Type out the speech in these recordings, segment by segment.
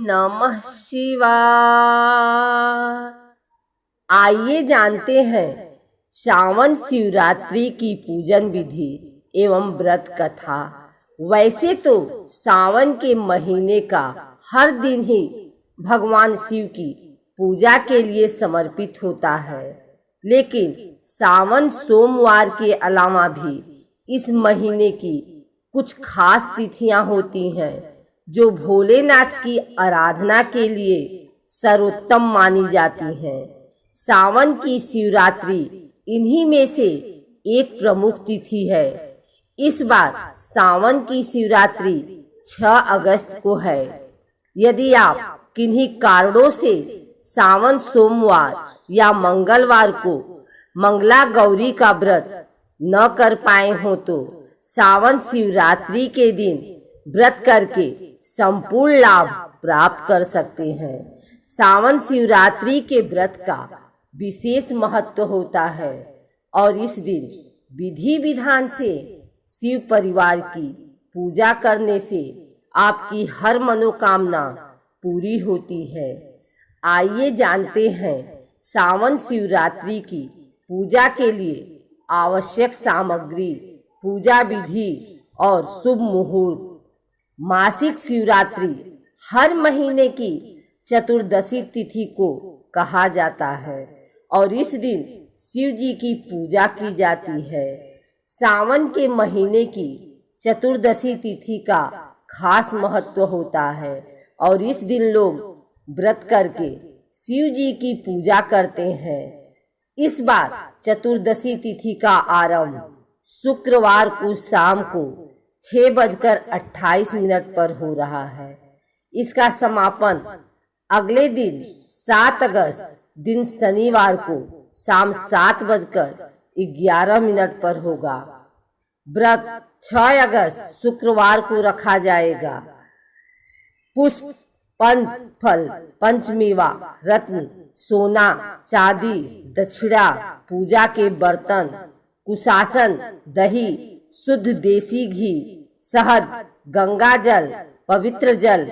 नमः शिवाय। आइए जानते हैं श्रावण शिवरात्रि की पूजन विधि एवं व्रत कथा। वैसे तो सावन के महीने का हर दिन ही भगवान शिव की पूजा के लिए समर्पित होता है, लेकिन सावन सोमवार के अलावा भी इस महीने की कुछ खास तिथियां होती हैं जो भोलेनाथ की आराधना के लिए सर्वोत्तम मानी जाती हैं। सावन की शिवरात्रि इन्हीं में से एक प्रमुख तिथि है। इस बार सावन की शिवरात्रि 6 अगस्त को है। यदि आप किन्हीं कारणों से सावन सोमवार या मंगलवार को मंगला गौरी का व्रत न कर पाए हो तो सावन शिवरात्रि के दिन व्रत करके संपूर्ण लाभ प्राप्त कर सकते हैं। सावन शिवरात्रि के व्रत का विशेष महत्व होता है और इस दिन विधि विधान से शिव परिवार की पूजा करने से आपकी हर मनोकामना पूरी होती है। आइए जानते हैं सावन शिवरात्रि की पूजा के लिए आवश्यक सामग्री, पूजा विधि और शुभ मुहूर्त। मासिक शिवरात्रि हर महीने की चतुर्दशी तिथि को कहा जाता है और इस दिन शिव जी की पूजा की जाती है। सावन के महीने की चतुर्दशी तिथि का खास महत्व होता है और इस दिन लोग व्रत करके शिव जी की पूजा करते हैं। इस बार चतुर्दशी तिथि का आरंभ शुक्रवार को शाम को 6:28 पर हो रहा है। इसका समापन अगले दिन 7 अगस्त दिन शनिवार को शाम 7:11 पर होगा। व्रत 6 अगस्त शुक्रवार को रखा जाएगा। पुष्प, पंच फल, पंचमेवा, रत्न, सोना, चांदी, दक्षिणा, पूजा के बर्तन, कुशासन, दही, शुद्ध देसी घी, शहद, गंगा जल, पवित्र जल,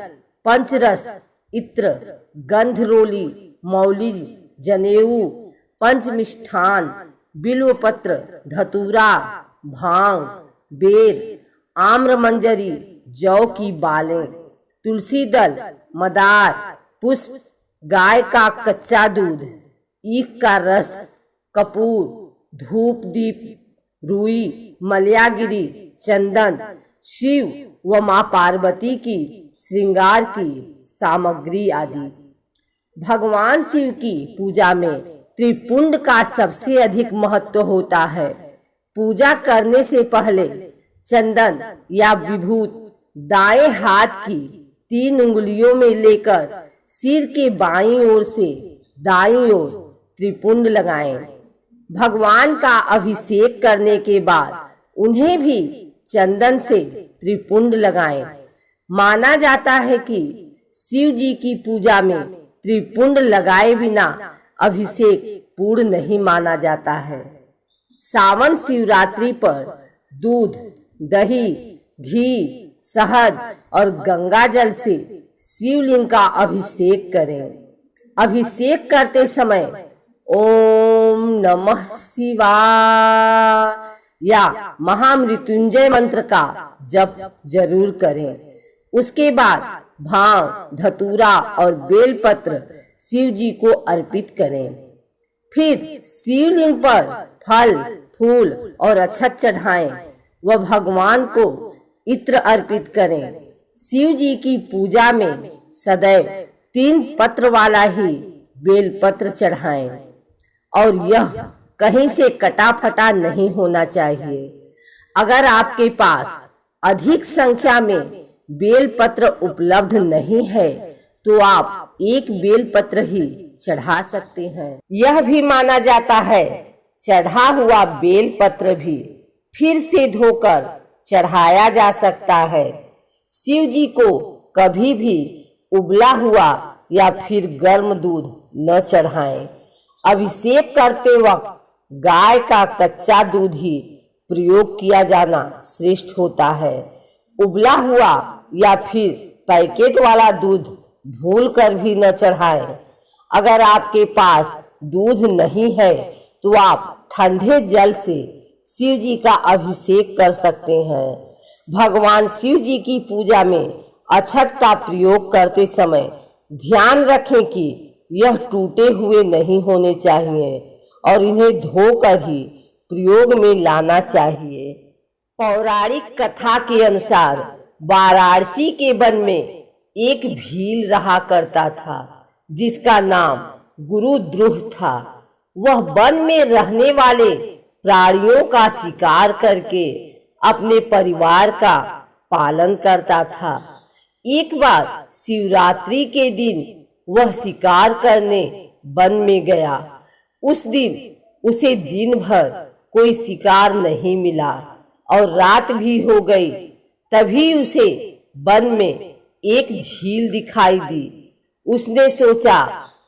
पंचरस, इत्र, गंधरोली, मौली, जनेऊ, पंचमिष्ठान, बिल्वपत्र, धतूरा, भांग, बेर, आम्रमंजरी, जौ की बालें, तुलसी दल, मदार, पुष्प, गाय का कच्चा दूध, ईख का रस, कपूर, धूप दीप, रुई, मलयागिरी, चंदन, शिव व मां पार्वती की श्रृंगार की सामग्री आदि। भगवान शिव की पूजा में त्रिपुंड का सबसे अधिक महत्व होता है। पूजा करने से पहले चंदन या विभूत दाएं हाथ की 3 उंगलियों में लेकर सिर के बाईं ओर से दाईं ओर त्रिपुंड लगाएं। भगवान का अभिषेक करने के बाद उन्हें भी चंदन से त्रिपुंड लगाएं। माना जाता है कि शिव जी की पूजा में त्रिपुंड लगाए बिना अभिषेक पूर्ण नहीं माना जाता है। सावन शिवरात्रि पर दूध, दही, घी, शहद और गंगा जल से शिवलिंग का अभिषेक करें। अभिषेक करते समय ओम नमः शिवाय या महामृत्युंजय मंत्र का जप जरूर करें। उसके बाद भांग, धतूरा और बेलपत्र शिव जी को अर्पित करें। फिर शिवलिंग पर फल, फूल और अक्षत चढ़ाएं व भगवान को इत्र अर्पित करें। शिव जी की पूजा में सदैव 3 पत्र वाला ही बेलपत्र चढ़ाएं और यह कहीं से कटा फटा नहीं होना चाहिए। अगर आपके पास अधिक संख्या में बेलपत्र उपलब्ध नहीं है तो आप एक बेलपत्र ही चढ़ा सकते हैं। यह भी माना जाता है चढ़ा हुआ बेलपत्र भी फिर से धोकर चढ़ाया जा सकता है। शिव जी को कभी भी उबला हुआ या फिर गर्म दूध न चढ़ाएं। अभिषेक करते वक्त गाय का कच्चा दूध ही प्रयोग किया जाना श्रेष्ठ होता है। उबला हुआ या फिर पैकेट वाला दूध भूल कर भी न चढ़ाएं। अगर आपके पास दूध नहीं है तो आप ठंडे जल से शिव जी का अभिषेक कर सकते हैं। भगवान शिव जी की पूजा में अक्षत का प्रयोग करते समय ध्यान रखें कि यह टूटे हुए नहीं होने चाहिए और इन्हें धोकर ही प्रयोग में लाना चाहिए। पौराणिक कथा के अनुसार वाराणसी के वन में एक भील रहा करता था जिसका नाम गुरुद्रुह था। वह वन में रहने वाले प्राणियों का शिकार करके अपने परिवार का पालन करता था। एक बार शिवरात्रि के दिन वह शिकार करने वन में गया। उस दिन उसे दिन भर कोई शिकार नहीं मिला और रात भी हो गई। तभी उसे वन में एक झील दिखाई दी। उसने सोचा,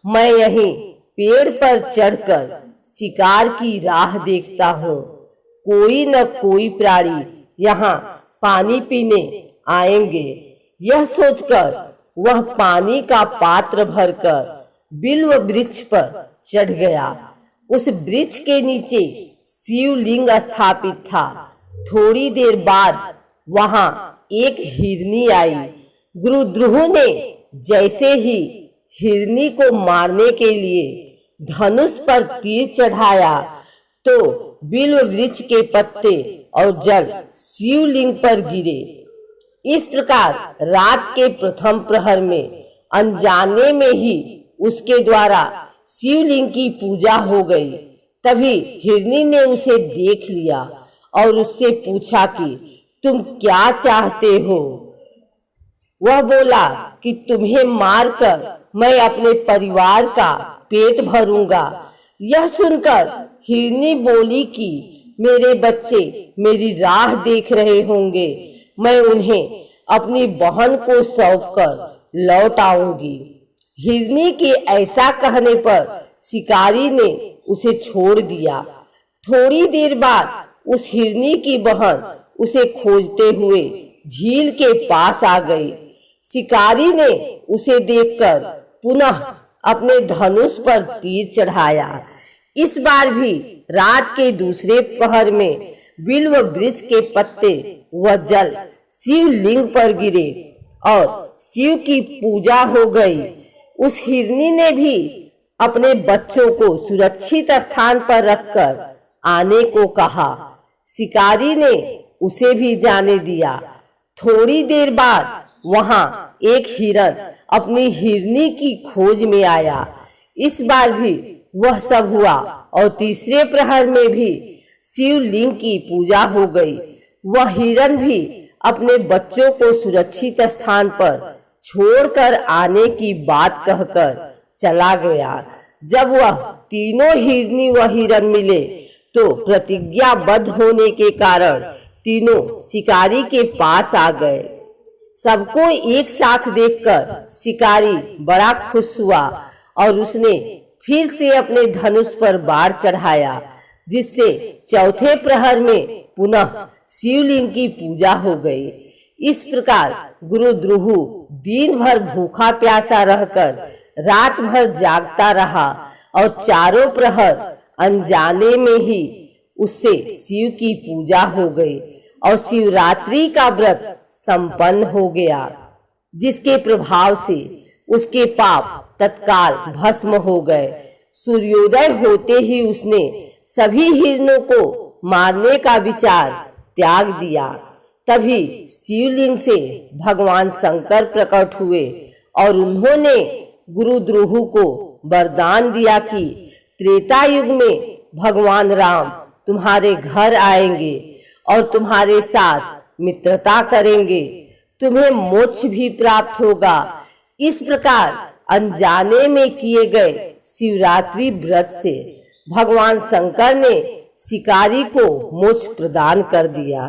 मैं यहीं पेड़ पर चढ़कर शिकार की राह देखता हूँ। कोई न कोई प्राणी यहाँ पानी पीने आएंगे। यह सोचकर वह पानी का पात्र भरकर बिल्व वृक्ष पर चढ़ गया। उस वृक्ष के नीचे शिवलिंग स्थापित था। थोड़ी देर बाद वहां एक हिरनी आई। गुरुद्रुह ने जैसे ही हिरनी को मारने के लिए धनुष पर तीर चढ़ाया तो बिल्व वृक्ष के पत्ते और जल शिवलिंग पर गिरे। इस प्रकार रात के प्रथम प्रहर में अनजाने में ही उसके द्वारा शिवलिंग की पूजा हो गई। तभी हिरनी ने उसे देख लिया और उससे पूछा कि तुम क्या चाहते हो। वह बोला कि तुम्हें मारकर मैं अपने परिवार का पेट भरूंगा। यह सुनकर हिरनी बोली कि मेरे बच्चे मेरी राह देख रहे होंगे, मैं उन्हें अपनी बहन को सौंपकर लौट आऊंगी। हिरनी के ऐसा कहने पर शिकारी ने उसे छोड़ दिया। थोड़ी देर बाद उस हिरनी की बहन उसे खोजते हुए झील के पास आ गई। शिकारी ने उसे देखकर पुनः अपने धनुष पर तीर चढ़ाया। इस बार भी रात के दूसरे पहर में बिल्व वृक्ष के पत्ते व जल शिवलिंग पर गिरे और शिव की पूजा हो गई। उस हिरनी ने भी अपने बच्चों को सुरक्षित स्थान पर रखकर आने को कहा। शिकारी ने उसे भी जाने दिया। थोड़ी देर बाद वहां एक हिरण अपनी हिरनी की खोज में आया। इस बार भी वह सब हुआ और तीसरे प्रहर में भी शिवलिंग की पूजा हो गई। वह हिरण भी अपने बच्चों को सुरक्षित स्थान पर छोड़कर आने की बात कहकर चला गया। जब वह तीनों हिरनी व हिरण मिले तो प्रतिज्ञाबद्ध होने के कारण तीनों शिकारी के पास आ गए। सबको एक साथ देखकर शिकारी बड़ा खुश हुआ और उसने फिर से अपने धनुष पर बाण चढ़ाया, जिससे चौथे प्रहर में पुनः शिवलिंग की पूजा हो गई। इस प्रकार गुरुद्रुह दिन भर भूखा प्यासा रहकर रात भर जागता रहा और चारों प्रहर अनजाने में ही उससे शिव की पूजा हो गई और शिवरात्रि का व्रत संपन्न हो गया, जिसके प्रभाव से उसके पाप तत्काल भस्म हो गए। सूर्योदय होते ही उसने सभी हिरणों को मारने का विचार त्याग दिया। तभी शिवलिंग से भगवान शंकर प्रकट हुए और उन्होंने गुरुद्रुह को वरदान दिया कि त्रेता युग में भगवान राम तुम्हारे घर आएंगे और तुम्हारे साथ मित्रता करेंगे, तुम्हें मोक्ष भी प्राप्त होगा। इस प्रकार अनजाने में किए गए शिवरात्रि व्रत से भगवान शंकर ने शिकारी को मोक्ष प्रदान कर दिया।